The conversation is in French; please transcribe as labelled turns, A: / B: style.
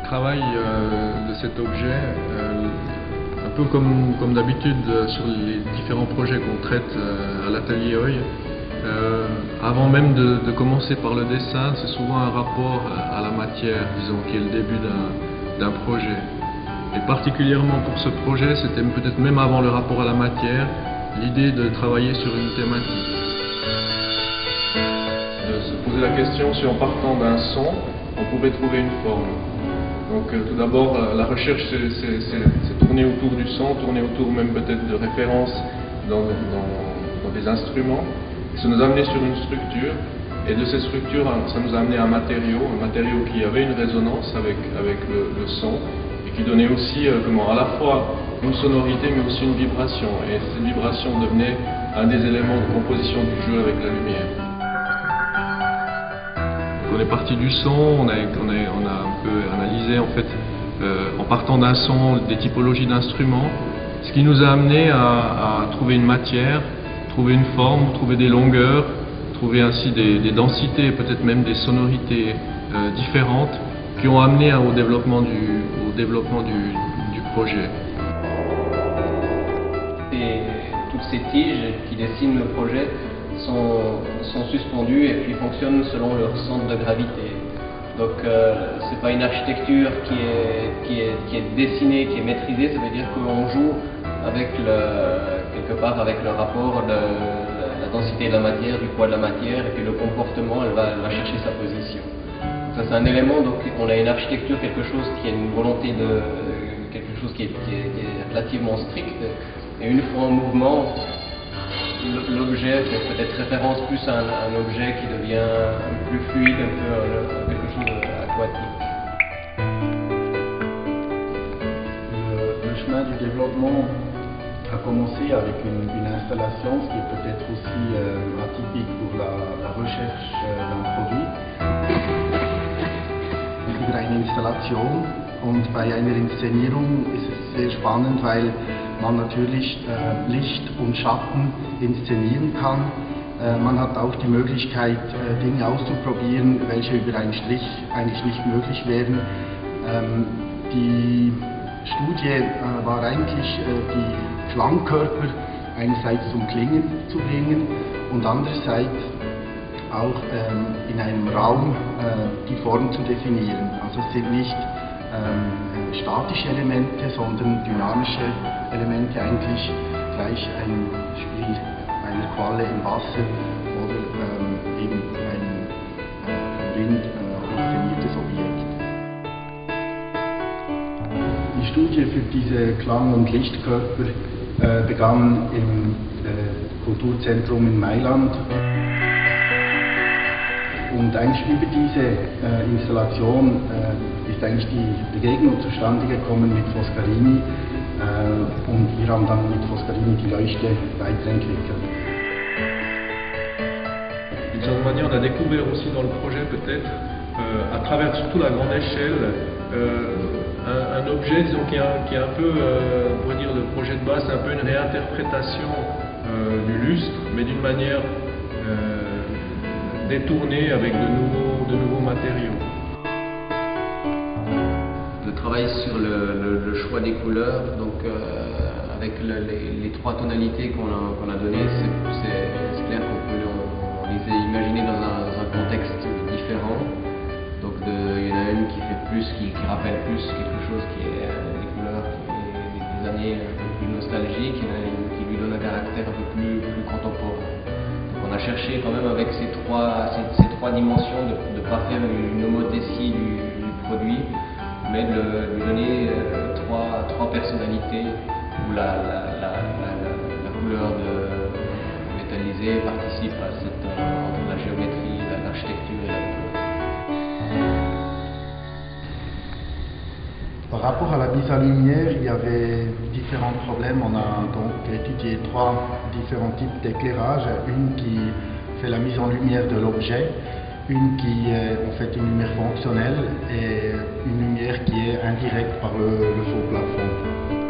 A: travail de cet objet, un peu comme d'habitude sur les différents projets qu'on traite à l'atelier OI, avant même de commencer par le dessin, c'est souvent un rapport à la matière, disons, qui est le début d'un projet. Et particulièrement pour ce projet, c'était peut-être même avant le rapport à la matière, l'idée de travailler sur une thématique. De se poser la question si en partant d'un son, on pouvait trouver une forme. Donc tout d'abord, la recherche c'est tourner autour du son, tourner autour même peut-être de références dans des instruments. Et ça nous a amené sur une structure, et de cette structure, ça nous a amené à un matériau qui avait une résonance avec le son, et qui donnait aussi à la fois une sonorité mais aussi une vibration. Et cette vibration devenait un des éléments de composition du jeu avec la lumière. On est parti du son, on a un peu analysé en fait, en partant d'un son, des typologies d'instruments, ce qui nous a amené à trouver une matière, trouver une forme, trouver des longueurs, trouver ainsi des densités, peut-être même des sonorités différentes, qui ont amené au développement du projet.
B: Et toutes ces tiges qui dessinent le projet sont suspendues et puis fonctionnent selon leur centre de gravité. Donc c'est pas une architecture qui est dessinée, qui est maîtrisée, ça veut dire qu'on joue avec quelque part avec le rapport de la densité de la matière, du poids de la matière, et puis le comportement, elle va chercher sa position. Donc ça c'est un élément, donc on a une architecture, quelque chose qui a une volonté de quelque chose qui est relativement strict, et une fois en mouvement, l'objet fait peut-être référence plus à un objet qui devient plus fluide, un peu quelque chose aquatique.
C: Le chemin du développement a commencé avec une installation, ce qui est peut-être aussi atypique pour la recherche d'un produit. Über eine Installation, und bei einer Inszenierung ist es sehr spannend, weil man natürlich Licht und Schatten inszenieren kann. Man hat auch die Möglichkeit, Dinge auszuprobieren, welche über einen Strich eigentlich nicht möglich wären. Die Studie war eigentlich, die Klangkörper einerseits zum Klingen zu bringen und andererseits auch in einem Raum die Form zu definieren. Also es sind nicht statische Elemente, sondern dynamische Elemente, eigentlich gleich ein Spiel einer Qualle im Wasser oder eben ein vom Wind inszeniertes Objekt. Die Studie für diese Klang- und Lichtkörper begann im Kulturzentrum in Mailand. Und eigentlich über diese Installation ist eigentlich die Begegnung zustande gekommen mit Foscarini, und wir haben dann mit Foscarini die Leuchte weiterentwickelt.
A: D'une certaine manière, on a découvert aussi dans le projet peut-être, à travers surtout la grande échelle, un objet disons, qui est un peu, on pourrait dire le projet de base, c'est un peu une réinterprétation du lustre, mais d'une manière détournée avec de nouveaux matériaux.
B: De travailler sur le choix des couleurs, donc avec les trois tonalités qu'on a données, c'est clair qu'on les a imaginées dans un contexte différent. Donc il y en a une qui fait plus, qui rappelle plus quelque chose qui est des couleurs des années un peu plus nostalgiques, il y en a une qui lui donne un caractère un peu plus contemporain. Donc on a cherché quand même avec ces trois dimensions de ne pas faire une homothétie du produit, mais de lui donner trois personnalités où la couleur métallisée participe à entre la géométrie, l'architecture et la couleur.
C: Par rapport à la mise en lumière, il y avait différents problèmes. On a donc étudié trois différents types d'éclairage. Une qui fait la mise en lumière de l'objet, une qui est en fait une lumière fonctionnelle et une lumière qui est indirecte par le faux plafond.